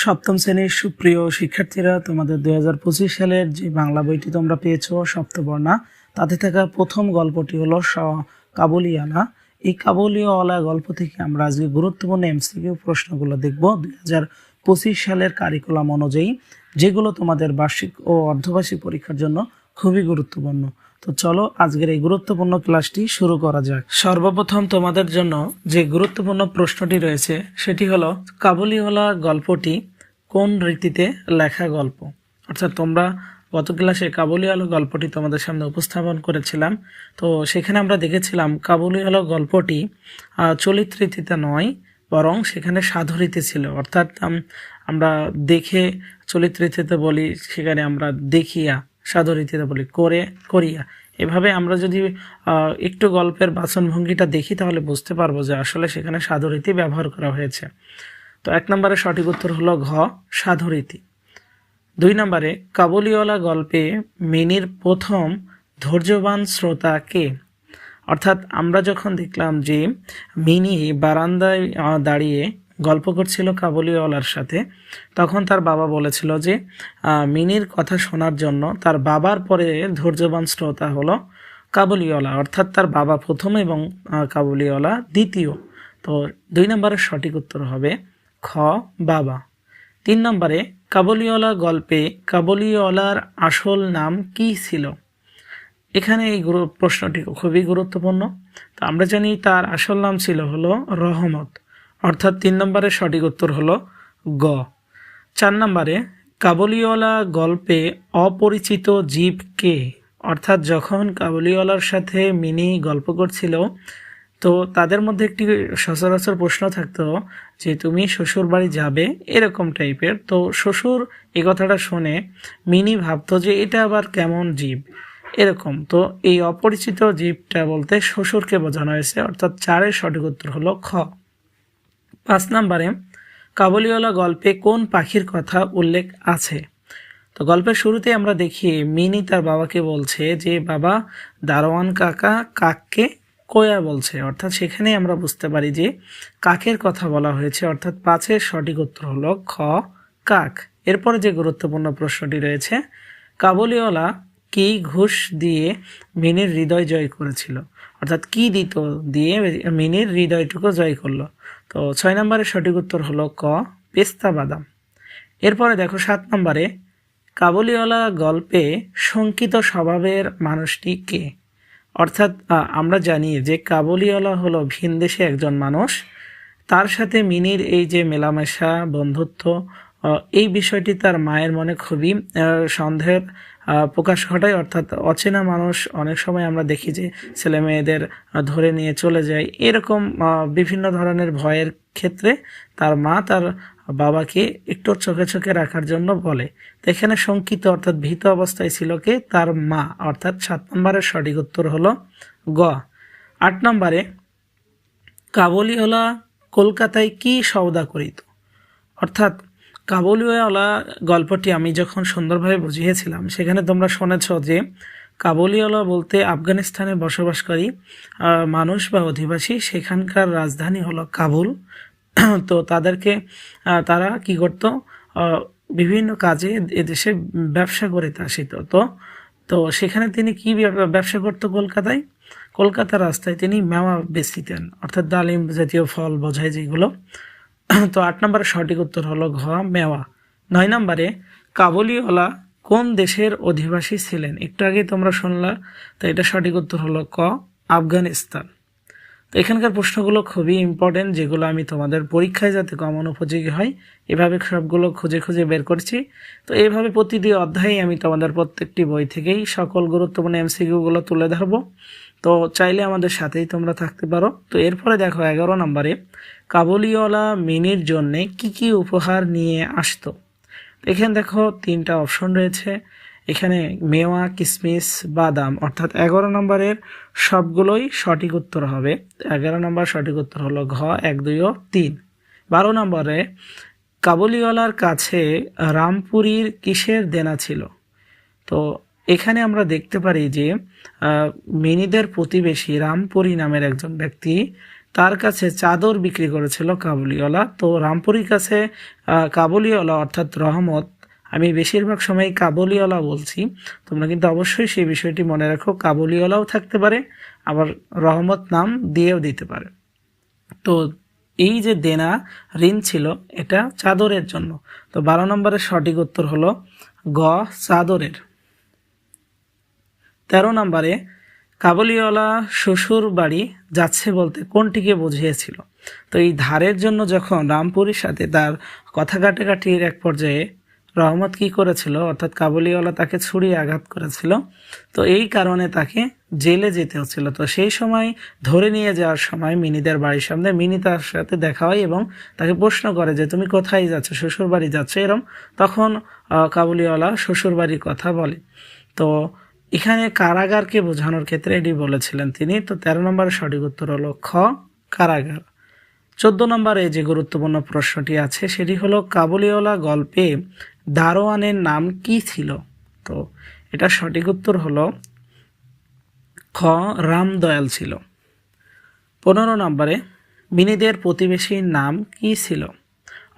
সপ্তম শ্রেণীর সুপ্রিয় শিক্ষার্থীরা, তোমাদের 2025 সালের যে বাংলা বইটি তোমরা পেয়েছো সপ্তবর্ণা, তাতে থাকা প্রথম গল্পটি হলো কাবুলিওয়ালা। এই কাবুলিওয়ালা গল্প থেকে আমরা আজকে গুরুত্বপূর্ণ এমসিকিউ প্রশ্নগুলো দেখব 2025 সালের কারিকুলাম অনুযায়ী, যেগুলো তোমাদের বার্ষিক ও অর্ধবার্ষিক পরীক্ষার জন্য খুবই গুরুত্বপূর্ণ। তো চলো আজকের এই গুরুত্বপূর্ণ ক্লাসটি শুরু করা যাক। সর্বপ্রথম তোমাদের জন্য যে গুরুত্বপূর্ণ প্রশ্নটি রয়েছে সেটি হলো, কাবুলিওয়ালা গল্পটি কোন রীতিতে লেখা গল্প? অর্থাৎ তোমরা গত ক্লাসে কাবুলিওয়ালা গল্পটি তোমাদের সামনে উপস্থাপন করেছিলাম। তো সেখানে আমরা দেখেছিলাম কাবুলিওয়ালা গল্পটি চলিত রীতিতে নয়, বরং সেখানে সাধু রীতি ছিল। অর্থাৎ আমরা দেখে চলিত রীতিতে বলি, সেখানে আমরা দেখিয়া সাধু রীতিতে বলি করে করিয়া। এভাবে আমরা যদি একটু গল্পের বাচনভঙ্গিটা দেখি তাহলে বুঝতে পারবো যে আসলে সেখানে সাধু রীতি ব্যবহার করা হয়েছে। তো 1 নম্বরে সঠিক উত্তর হলো ঘ, সাধু রীতি। 2 নম্বরে কাবুলিওয়ালা গল্পে মিনির প্রথম ধৈর্যবান শ্রোতা কে? অর্থাৎ আমরা যখন দেখলাম যে মিনি বারান্দায় দাঁড়িয়ে গল্প করছিল কাবুলিওয়ালার সাথে, তখন তার বাবা বলেছিল যে মিনির কথা শোনার জন্য তার বাবার পরে ধৈর্যবান শ্রোতা হলো কাবুলিওয়ালা। অর্থাৎ তার বাবা প্রথম এবং কাবুলিওয়ালা দ্বিতীয়। তো 2 নম্বরের সঠিক উত্তর হবে খ, বাবা। 3 নম্বরে কাবুলিওয়ালা গল্পে কাবুলিওয়ালার আসল নাম কি ছিল? এখানে এই প্রশ্নটি খুবই গুরুত্বপূর্ণ। তো আমরা জানি তার আসল নাম ছিল হলো রহমত। অর্থাৎ 3 নম্বরের সঠিক উত্তর হলো গ। 4 নম্বরে কাবুলিওয়ালা গল্পে অপরিচিত জীব কে? অর্থাৎ যখন কাবুলিওয়ালার সাথে মিনি গল্প করছিল, তো তাদের মধ্যে একটি সচরাচর প্রশ্ন থাকতো যে তুমি শ্বশুর বাড়ি যাবে, এরকম টাইপের। তো শ্বশুর এই কথাটা শুনে মিনি ভাবতো যে এটা আবার কেমন জীব, এরকম। তো এই অপরিচিত জীবটা বলতে শ্বশুরকে বোঝানো হয়েছে। অর্থাৎ 4-এর সঠিক উত্তর হলো খ। 5 নম্বরে কাবুলিওয়ালা গল্পে কোন পাখির কথা উল্লেখ আছে? তো গল্পের শুরুতে আমরা দেখি মিনি তার বাবাকে বলছে যে বাবা, দারোয়ান কাকা কাককে কোয়া বলছে। অর্থাৎ সেখানে আমরা বুঝতে পারি যে কাকের কথা বলা হয়েছে। অর্থাৎ 5-এর সঠিক উত্তর হলো খ, কাক। এরপরে যে গুরুত্বপূর্ণ প্রশ্নটি রয়েছে, কাবুলিওয়ালা কি ঘুষ দিয়ে মিনির হৃদয় জয় করেছিল? অর্থাৎ কি দিত দিয়ে মিনির হৃদয়টুকু জয় করলো? তো 6 নম্বরের সঠিক উত্তর হলো ক, পেস্তা বাদাম। এরপরে দেখো 7 নম্বরে কাবুলিওয়ালা গল্পে শঙ্কিত স্বভাবের মানুষটি কে? অর্থাৎ আমরা জানি যে কাবুলিওয়ালা হলো ভিনদেশে একজন মানুষ। তার সাথে মিনির এই যে মেলামেশা, বন্ধুত্ব, এই বিষয়টি তার মায়ের মনে খুবই সন্দেহের প্রকাশ ঘটায়। অর্থাৎ অচেনা মানুষ অনেক সময় আমরা দেখি যে ছেলে মেয়েদের ধরে নিয়ে চলে যায়, এরকম বিভিন্ন ধরনের ভয়ের ক্ষেত্রে তার মা তার বাবাকে একটু চোখে চোখে রাখার জন্য বলে। তো এখানে শঙ্কিত অর্থাৎ ভীত অবস্থায় ছিল কে? তার মা। অর্থাৎ 7 নম্বরের সঠিক উত্তর হলো গ। 8 নম্বরে কাবুলিওয়ালা কলকাতায় কি সওদা করিত? অর্থাৎ কাবুলিওয়ালা গল্পটি আমি যখন সুন্দরভাবে বুঝিয়েছিলাম, সেখানে তোমরা শুনেছ যে কাবুলিওয়ালা বলতে আফগানিস্তানে বসবাসকারী মানুষ বা অধিবাসী, সেখানকার রাজধানী হলো কাবুল। তো তারা কি করত? বিভিন্ন কাজে এদেশে ব্যবসা করে আসিত। তো সেখানে তিনি কি ব্যবসা করতো? কলকাতার রাস্তায় তিনি মেওয়া বেচতেন। অর্থাৎ ডালিম জাতীয় ফল বোঝায় যেগুলো। তো 8 নম্বরের সঠিক উত্তর হলো ঘ, মেওয়া। 9 নম্বরে কাবুলিওয়ালা কোন দেশের অধিবাসী ছিলেন? একটু আগে তোমরা শুনলা। তো এটা সঠিক উত্তর হলো ক, আফগানিস্তান। তো এখানকার প্রশ্নগুলো খুবই ইম্পর্টেন্ট, যেগুলো আমি তোমাদের পরীক্ষায় যাতে কমন উপযোগী হয় এভাবে সবগুলো খুঁজে খুঁজে বের করছি। তো এইভাবে প্রতিটি অধ্যায়ে আমি তোমাদের প্রত্যেকটি বই থেকেই সকল গুরুত্বপূর্ণ এমসিকিউগুলো তুলে ধরবো। তো চাইলে আমাদের সাথেই তোমরা থাকতে পারো। তো এরপরে দেখো 11 নম্বরে কাবুলিওয়ালা মিনির জন্যে কি কি উপহার নিয়ে আসতো? এখানে দেখো 3টা অপশন রয়েছে। এখানে মেওয়া, কিশমিশ, বাদাম। অর্থাৎ 11 নম্বরের সবগুলোই সঠিক উত্তর হবে। 11 নম্বর সঠিক উত্তর হলো ঘ, 1, 2 ও 3। 12 নম্বরে কাবুলিওয়ালার কাছে রামপুরীর কিসের দেনা ছিল? তো এখানে আমরা দেখতে পারি যে মিনিদের প্রতিবেশী রামপুরী নামের একজন ব্যক্তি তার কাছে চাদর বিক্রি করেছিল কাবুলিওয়ালা। তো রামপুরীর কাছে কাবুলিওয়ালা অর্থাৎ রহমত, আমি বেশিরভাগ সময় কাবুলিওয়ালা বলছি, তোমরা কিন্তু অবশ্যই সেই বিষয়টি মনে রাখো, কাবুলিওয়ালাও থাকতে পারে আবার রহমত নাম দিয়েও দিতে পারে। তো এই যে দেনা ঋণ ছিল এটা চাদরের জন্য। তো 12 নম্বরের সঠিক উত্তর হলো গ চাদরের। 13 নম্বরে কাবুলিওয়ালা শ্বশুর বাড়ি যাচ্ছে বলতে কোনটিকে বুঝিয়েছিল? তো এই ধারের জন্য যখন রামপুরীর সাথে তার কথা কাটাকাটির এক পর্যায়ে রহমত কি করেছিল, অর্থাৎ কাবুলিওয়ালা তাকে ছুরিয়ে আঘাত করেছিল, তো এই কারণে তাকে জেলে যেতে হচ্ছিল। তো সেই সময় ধরে নিয়ে যাওয়ার সময় মিনিদের বাড়ির সামনে মিনি তার সাথে দেখা হয় এবং তাকে প্রশ্ন করে যে তুমি কোথায় যাচ্ছ, শ্বশুর বাড়ি যাচ্ছ এরম। তখন কাবুলিওয়ালা শ্বশুর বাড়ির কথা বলে। তো এখানে কারাগারকে বোঝানোর ক্ষেত্রে এটি বলেছিলেন তিনি। তো 13 নম্বরের সঠিক উত্তর হলো খ কারাগার। 14 নম্বরে যে গুরুত্বপূর্ণ প্রশ্নটি আছে সেটি হলো কাবুলিওয়ালা গল্পে দারোয়ানের নাম কি ছিল? তো এটা সঠিক উত্তর হলো খ রামদয়াল ছিল। 15 নম্বরে মিনিদের প্রতিবেশীর নাম কি ছিল?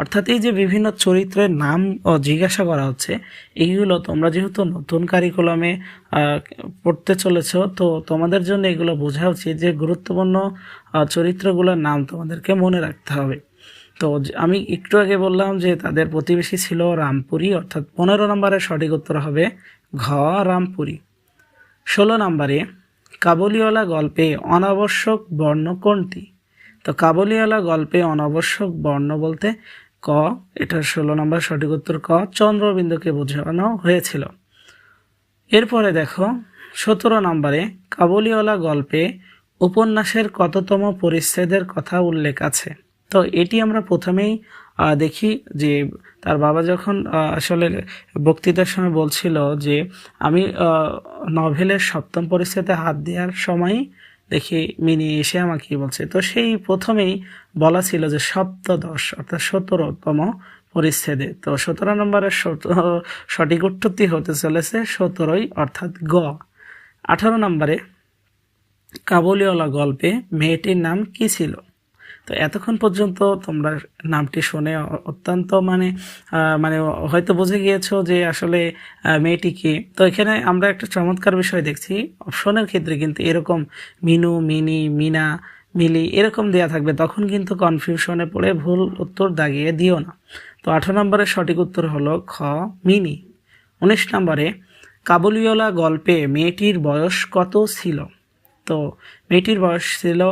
অর্থাৎ এই যে বিভিন্ন চরিত্রের নাম জিজ্ঞাসা করা হচ্ছে, এইগুলো তোমরা যেহেতু নতুন কারিকুলামে পড়তে চলেছ, তো তোমাদের জন্য এগুলো বোঝা উচিত যে গুরুত্বপূর্ণ চরিত্রগুলোর নাম তোমাদেরকে মনে রাখতে হবে। তো আমি একটু আগে বললাম যে তাদের প্রতিবেশী ছিল রামপুরী, অর্থাৎ 15 নম্বরের সঠিক উত্তর হবে ঘ রামপুরী। 16 নম্বরে কাবুলিওয়ালা গল্পে অনাবশ্যক বর্ণ কোনটি? তো কাবুলিওয়ালা গল্পে অনাবশ্যক বর্ণ বলতে ক, এটা 16 নম্বর সঠিক উত্তর ক চন্দ্রবিন্দুকে বোঝানো হয়েছিল। এরপরে দেখো 17 নম্বরে কাবুলিওয়ালা গল্পে উপন্যাসের কততম পরিচ্ছেদের কথা উল্লেখ আছে? তো এটি আমরা প্রথমেই দেখি যে তার বাবা যখন আসলে বক্তৃতার সময় বলছিল যে আমি নভেলের 7ম পরিচ্ছেদে হাত দেওয়ার সময় দেখি মিনি এসে আমাকে বলছে, তো সেই প্রথমেই বলা ছিল যে সপ্তদশ অর্থাৎ 17তম পরিচ্ছেদে। তো 17 নম্বরের সঠিক উত্তরটি হতে চলেছে 17ই অর্থাৎ গ। 18 নম্বরে কাবুলিওয়ালা গল্পে মেয়েটির নাম কি ছিল? তো এতক্ষণ পর্যন্ত তোমরা নামটি শুনে অত্যন্ত মানে হয়তো বুঝে গিয়েছো যে আসলে মেয়েটি কি। তো এখানে আমরা একটা চমৎকার বিষয় দেখছি, অপশনের ক্ষেত্রে কিন্তু এরকম মিনু, মিনি, মিনা, মিলি এরকম দেয়া থাকবে, তখন কিন্তু কনফিউশনে পড়ে ভুল উত্তর দাগিয়ে দিও না। তো 18 নম্বরের সঠিক উত্তর হলো খ মিনি। 19 নম্বরে কাবুলিওয়ালা গল্পে মেয়েটির বয়স কত ছিল? তো মেয়েটির বয়স ছিল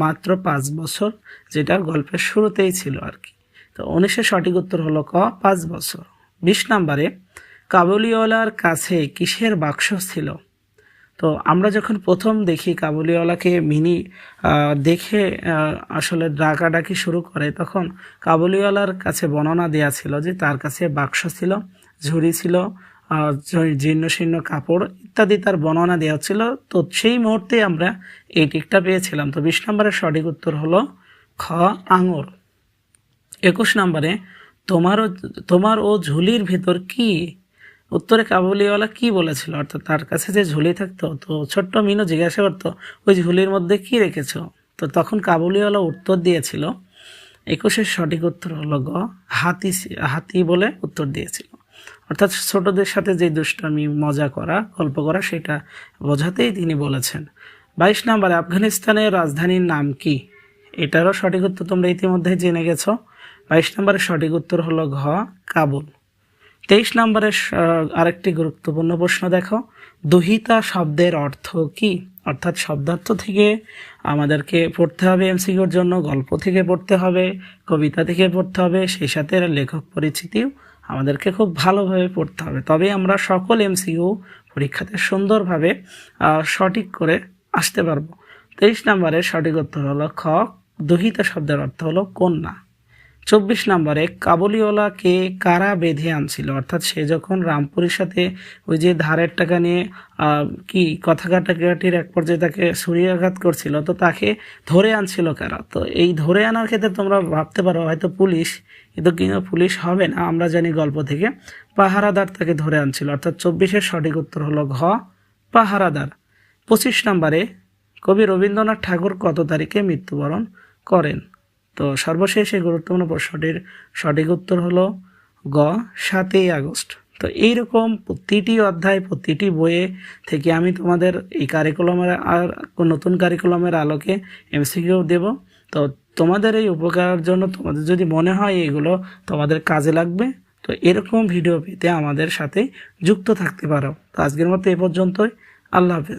মাত্র 5 বছর, যেটা গল্পের শুরুতেই ছিল আর কি। তো 19-এর সঠিক উত্তর হলো ক 5 বছর। 20 নম্বরে কাবুলিওয়ালার কাছে কিসের বাক্স ছিল? তো আমরা যখন প্রথম দেখি কাবুলিওয়ালাকে মিনি দেখে আসলে ডাকাডাকি শুরু করে, তখন কাবুলিওয়ালার কাছে বর্ণনা দেয়া ছিল যে তার কাছে বাক্স ছিল, ঝুড়ি ছিল, জীর্ণ শীর্ণ কাপড় ইত্যাদি তার বর্ণনা দেওয়া হচ্ছিল। তো সেই মুহূর্তে আমরা এই টিকটা পেয়েছিলাম। তো 20 নম্বরের সঠিক উত্তর হলো খ আঙুর। 21 নম্বরে তোমার ও ঝুলির ভিতর কি? উত্তরে কাবুলিওয়ালা কি বলেছিল? অর্থাৎ তার কাছে যে ঝুলি থাকতো, তো ছোট্ট মিনু জিজ্ঞাসা করতো ওই ঝুলির মধ্যে কি রেখেছো? তো তখন কাবুলিওয়ালা উত্তর দিয়েছিল, 21-এর সঠিক উত্তর হলো গ হাতি বলে উত্তর দিয়েছিল। অর্থাৎ ছোটদের সাথে যে দুষ্টামি, মজা করা, গল্প করা, সেটা বোঝাতেই তিনি বলেছেন। 22 নম্বরে আফগানিস্তানের রাজধানীর নাম কি? এটারও সঠিক উত্তর তোমরা ইতিমধ্যে জেনে গেছো। 22 নম্বরের সঠিক উত্তর হলো ঘ কাবুল। 23 নম্বরের আরেকটি গুরুত্বপূর্ণ প্রশ্ন দেখো, দুহিতা শব্দের অর্থ কি? অর্থাৎ শব্দার্থ থেকে আমাদেরকে পড়তে হবে এমসিকিউর জন্য, গল্প থেকে পড়তে হবে, কবিতা থেকে পড়তে হবে, সেই সাথে লেখক পরিচিতিও আমাদেরকে খুব ভালোভাবে পড়তে হবে, তবে আমরা সকল এমসিকিউ পরীক্ষাতে সুন্দরভাবে সঠিক করে আসতে পারবো। 23 নম্বরের সঠিক উত্তর হলো খ দুহিতা শব্দের অর্থ হলো কন্যা। 24 নম্বরে কাবুলিওয়ালাকে কারা বেঁধে আনছিল? অর্থাৎ সে যখন রামপুরীর সাথে ওই যে ধারের টাকা নিয়ে কি কথা কাটাকাটির এক পর্যায়ে তাকে ছুরিয়াঘাত করছিল, তো তাকে ধরে আনছিল কারা? তো এই ধরে আনার ক্ষেত্রে তোমরা ভাবতে পারো হয়তো পুলিশ, কিন্তু পুলিশ হবে না, আমরা জানি গল্প থেকে পাহারাদার তাকে ধরে আনছিল। অর্থাৎ 24-এর সঠিক উত্তর হলো ঘ পাহারাদার। 25 নম্বরে কবি রবীন্দ্রনাথ ঠাকুর কত তারিখে মৃত্যুবরণ করেন? তো সর্বশেষ এই গুরুত্বপূর্ণ প্রশ্নটির সঠিক উত্তর হলো গ 7ই আগস্ট। তো এইরকম প্রতিটি অধ্যায় প্রতিটি বইয়ে থেকে আমি তোমাদের এই কারিকুলামের আর নতুন কারিকুলামের আলোকে এমসিকিউ দেব। তো তোমাদের এই উপকারের জন্য তোমাদের যদি মনে হয় এগুলো তোমাদের কাজে লাগবে, তো এরকম ভিডিও পেতে আমাদের সাথে যুক্ত থাকতে পারো। তো আজকের মতো এ পর্যন্তই। আল্লাহ হাফেজ।